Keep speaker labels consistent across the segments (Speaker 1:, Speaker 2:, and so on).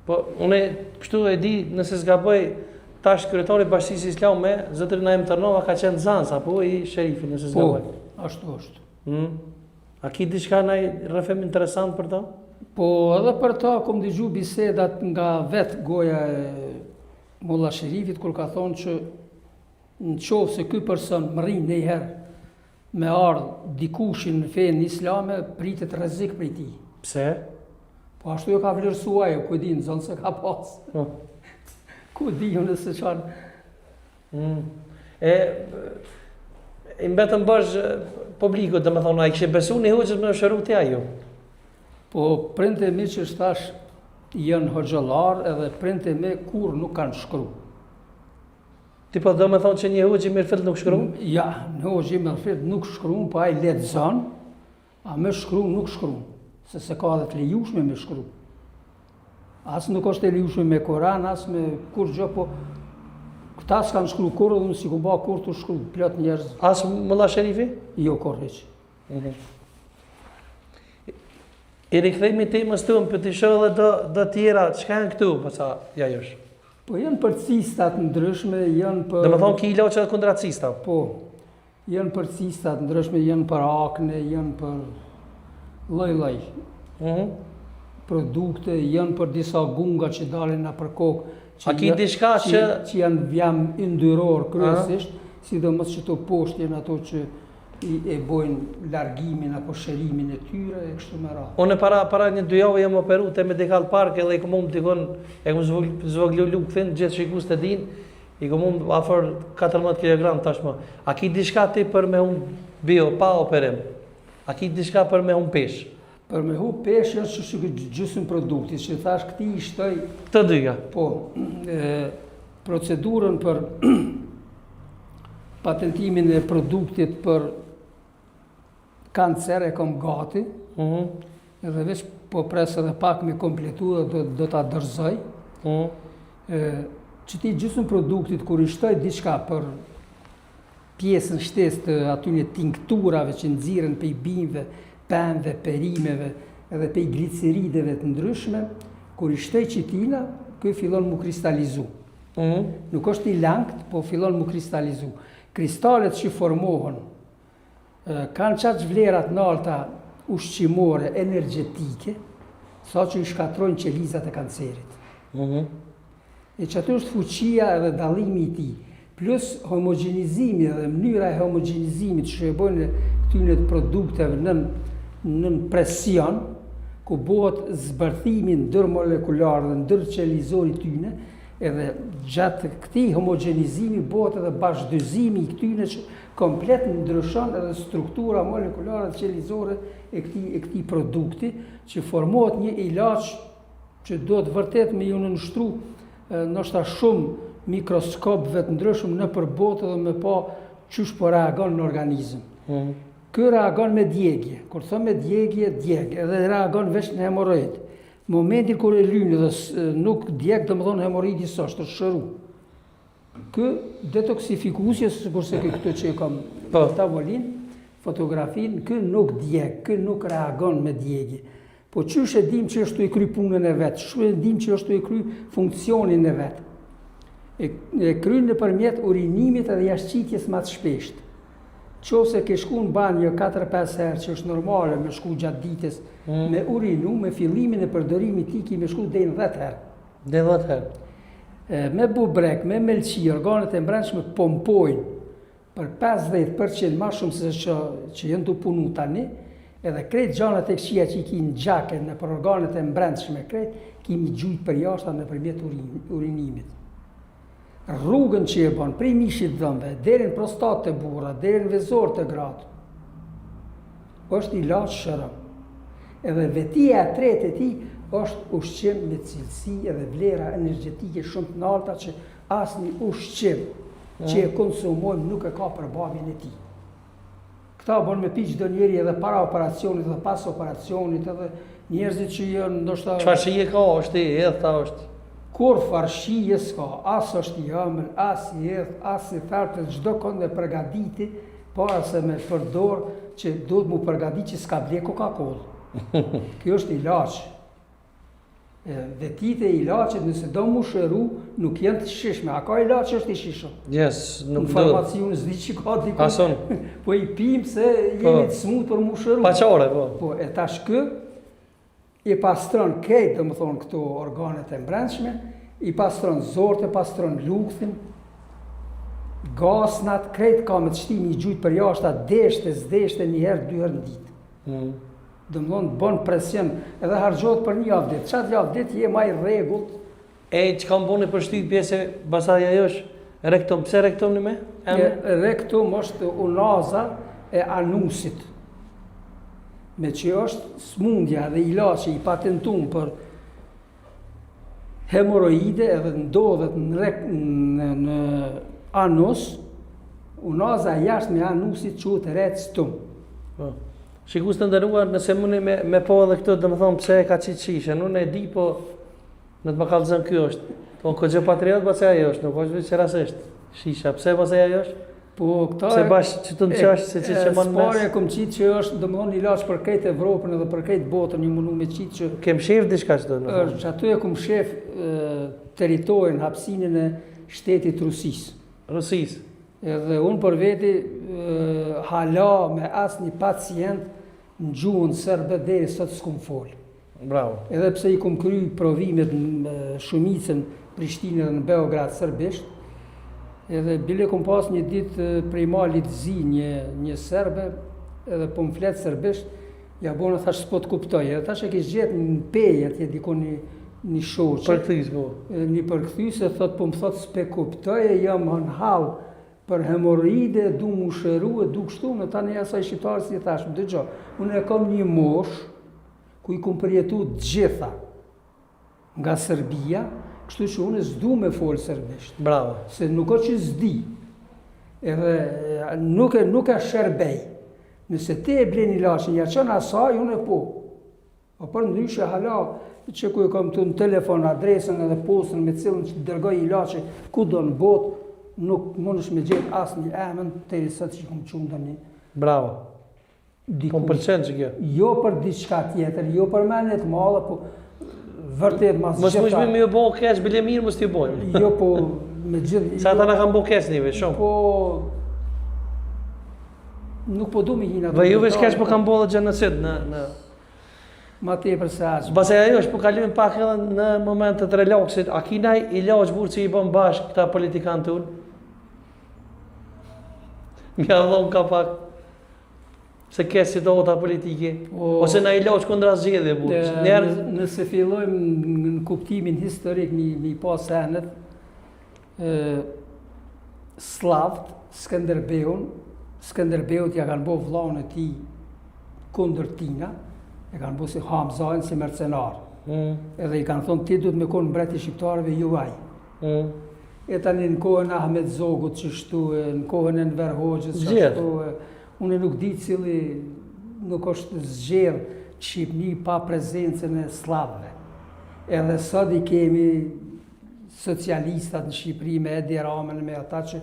Speaker 1: Po, unë kështu e di, nëse s'gaboj, tash kryetari i Bashkisë Islame, zotëri Naim Tërnova ka qenë Zansa, apo i sherifi, nëse s'gaboj.
Speaker 2: Po, ashtu është.
Speaker 1: A ki diçka rrëfim interesant për ta?
Speaker 2: Po, edhe për ta kom dëgju bisedat nga vetë goja e Molla Sherifit, kur ka thonë që në qovë se ky person më rrinë njëherë me ardhë dikushin në fenë islame, pritet rrezik për ti.
Speaker 1: Pse?
Speaker 2: Po ashtu jo ka vlerësua jo, ku di në zonë se ka pasë. Ku di jo nëse qanë.
Speaker 1: I mbetën bësh publikut, dhe me thonë, a i kështë besu një hoqës me shëru të ajo?
Speaker 2: Po, printe mi që shtash janë hoxëllar edhe printe mi kur nuk kanë shkru.
Speaker 1: Ti po dhe me thonë që një hoqë i mirëfilt nuk shkru?
Speaker 2: Ja, një hoqë i mirëfilt nuk shkru, po a i lexon, a me shkru nuk shkru. Se ka dhe të lejushme me shkru. Asë nuk është e lejushme me Koran, asë me kur gjë, po këta s'kanë shkru kur edhe si ku ba kur të shkru, plot njerëz.
Speaker 1: Asë Molla Sherifi?
Speaker 2: Jo, kur veç.
Speaker 1: I rikthejmi temës tëmë, për të shohë dhe do tjera, çka janë këtu, përsa jajosh?
Speaker 2: Po janë për cistat ndryshme, janë për...
Speaker 1: Dhe me thonë ki i loqë edhe kundra cista?
Speaker 2: Po, janë për cistat ndryshme, janë për akne, janë për lloj-lloj produkte, janë për disa gunga që dalin na për kokë.
Speaker 1: A ki diçka që...
Speaker 2: Që janë vjam yndyror kryesisht, sidomos që to poshtë janë ato që e bojnë largimin apo shërimin e tyre e kështu me radhë.
Speaker 1: Unë para një 2 javë jam operu te Medical Park edhe i komum t'ikon, e kom zvoglu lukëthin, gjithë shikus të din, i komum afer 14 kg tashmë. A ki diçka ti për me hun bio, pa operim? A ki diçka për me hun pesh?
Speaker 2: Për me hun pesh është që gjysmë produkti, që thash këti i shtoj...
Speaker 1: Të dyja?
Speaker 2: Po, procedurën për patentimin e produktit për kancer e kom gati, edhe veç po presë edhe pak me kompletu dhe do t'a dërzoj. Që ti gjysmë produktit, kur i shtoj diçka për pjesën shtes të atyne tinkturave që nxirren pej bimëve, pemëve, perimeve edhe pej glicerideve të ndryshme, kur i shtoj qitina, këj fillon mu kristalizu. Nuk është i langt, po fillon mu kristalizu. Kristalet që formohen kanë qatë vlerat nalta ushqimore, energetike, sa që i shkatrojnë qelizat e kancerit. E që aty është fuqia edhe dallimi i tij, plus homogenizimi dhe mënyra e homogenizimit që e bojnë këtyre produkteve nën presion, ku bëhet zbërthimi ndërmolekular dhe ndërqelizori tyne, edhe gjatë këtij homogenizimi bëhet edhe bashkëdyzimi i këtyre që komplet ndryshon edhe struktura molekulare dhe qelizore e këtij produkti, që formohet një ilaç që do të vërtet me ju nënshtru ndoshta shumë mikroskopëve të ndryshëm në përbotë dhe me pa qysh po reagon në organizëm. Ky reagon me djegje, kur thon me djegje, edhe reagon veç në hemoroid. Momentin kur e lynë dhe nuk djeg, domethënë hemoroidi s'është shëru. Ky detoksifikusje, kurse këto që e kam tavolin, fotografin, ky nuk djeg, ky nuk reagon me djegje. Po qysh e dim që është të i kry punën e vetë, qysh e dim që është të i kry funksionin e vetë. E kry në përmjet urinimit edhe jashqitjes ma të shpesht. Qose ke shku në banjë 4-5 herë, që është normale me shku gjatë ditës, me urinu, me fillimin e përdorimit ti ki me shku dhe në 10 herë.
Speaker 1: Dhe 10 herë.
Speaker 2: Me bubrek, me melqi, organet e mbrenshme pompojnë për 50% ma shumë se që jënë të punu tani, edhe krejt gjanat e këqia që i ki në gjake në për organet e mbrenshme krejt, kimi gjujt për jashta në përmjet urinimit. Rrugën që e bon, prej mishit dhëmve, derin prostat të burra, derin vezor të gratë, është ilaç shërëm. Edhe vetia e tretë e ti është ushqim me cilësi edhe vlera energetike shumë të larta që asnjë ushqim që e konsumojmë nuk e ka përbavjen e tij. Këta bon me pi çdo njeri edhe para operacionit edhe pas operacionit edhe njerëzit që janë ndoshta...
Speaker 1: Çfarë shije ka, është i edhta është?
Speaker 2: Kur farshije s'ka, as është i ëmbël, as i edh, as i thartë, çdo kënd e përgatiti para se me përdor që duhet mu përgatit që s'ka ble Coca-Cola. Kjo është ilaç. Vetit e ilaqet nëse do mu shëru, nuk janë të shishme. A ka ilaq që është i shishëm?
Speaker 1: Yes, nuk
Speaker 2: Në
Speaker 1: do.
Speaker 2: farmaci unë zdi që ka dikon.
Speaker 1: Pason.
Speaker 2: Po i pim se jemi të smut për mu shëru.
Speaker 1: Paqare, po.
Speaker 2: Po, e tash kë, i pastron kejt, dhe më thonë, këto organet e mbrendshme, i pastron zorte, pastron lukthin, gasnat, krejt ka me të shtimi i gjujt për jashta, deshte, zdeshte, një herë, 2 herë në ditë. Dhe më thonë, bon presion, edhe hargjot për një javë ditë. Qatë javë ditë je ma i regullt.
Speaker 1: E që kam boni për shtyt pjesë, basaj ajo është rektum. Pse rektum në me?
Speaker 2: Rektum është unaza e anusit. Me që është smundja dhe ilaqe i patentum për hemoroide edhe ndodhet në anus, unaza jashtë me anusit quhet rectum.
Speaker 1: Shikus të ndëruar, nëse mundi me po edhe këtë, dhe më thonë pse e ka qitë shishe, unë e di, po në të më kalëzën kjo është. Po në këtë patriot, pse ajo është, nuk është që rasisht. Shisha, pse pse ajo është?
Speaker 2: Po këta
Speaker 1: pse bashkë që të në qash, se që që manë mes?
Speaker 2: Spare e kom qitë që është, dhe më thonë, ilaq për krejt Evropën edhe për krejt botën, një mundu me qitë që...
Speaker 1: Kem shef diçka që të në thonë?
Speaker 2: Që aty e kom shef teritorin, hapsinin e shtetit Rusisë.
Speaker 1: Rusisë.
Speaker 2: Edhe unë për veti hala me asë një pacient në gjuhën sërbe deri sot s'kum folë.
Speaker 1: Bravo.
Speaker 2: Edhe pse i kom kry provimet në shumicën Prishtinë dhe në Beograd sërbisht, edhe bile kom pas një ditë prej malit zi një sërbe, edhe po më fletë sërbisht, ja bona thash s'po të kuptoj, edhe thash e kish gjetë në pejet, je dikon një shoqë.
Speaker 1: Përkthys, po.
Speaker 2: Një përkthys e thot, po më thot s'pe kuptoj, jam në halë për hemoroide, du mu shëru, du kështu, në tani asaj shqiptarës i thash, më dëgjo, unë e kam një mosh, ku i kom përjetu gjitha nga Serbia, kështu që unë s'du me folë serbisht.
Speaker 1: Bravo.
Speaker 2: Se nuk o që s'di, edhe nuk e shërbej. Nëse te e bleni lashin, ja qënë asaj, unë e po. O për ndryshe hala, që ku e kam të në telefon, adresën edhe postën me cilën që dërgoj i lashin, ku do në botë, nuk mund është me gjithë asë një emën të i sëtë që kom qunë një...
Speaker 1: Bravo. Po më përqenë që kjo?
Speaker 2: Jo për diçka tjetër, jo për menet male, po vërtet mas gjitha...
Speaker 1: Mos më shmi me jo bo kesh, bile mirë mos t'i bojnë.
Speaker 2: Jo, po me gjithë...
Speaker 1: Sa ata në kam bo kesh njëve, shumë.
Speaker 2: Po... Nuk po du me hina...
Speaker 1: Dhe juve që kesh po kam bo dhe gjenocid në...
Speaker 2: Ma te për se aqë.
Speaker 1: Base ajo është po kalim pak edhe në momentet të relaksit, a ki naj i laqë burë që i bëm bashkë këta politikanë të unë? Mja dhëmë ka pak, se kesë si ta politike, ose na i laqë kundra zgjedhje burë.
Speaker 2: Nëse fillojmë në kuptimin historik një pas enet, Slavt, Skënderbeut ja kanë bo vllaun e ti kundër tina, e kanë bo si Hamzajnë si mercenar. Edhe i kanë thonë, ti du të me konë mbreti shqiptarëve juaj. E tani në kohën Ahmet Zogut që shtu, në kohën e Enver Hoxhës që shtu, unë nuk di cili nuk është zgjerë Shqipni pa prezencën e slavëve. Edhe sot i kemi socialistat në Shqipëri me Edi Ramën, me ata që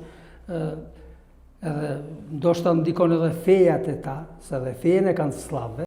Speaker 2: edhe ndoshta ndikon edhe fejat e ta, se edhe fejën e kanë slavëve.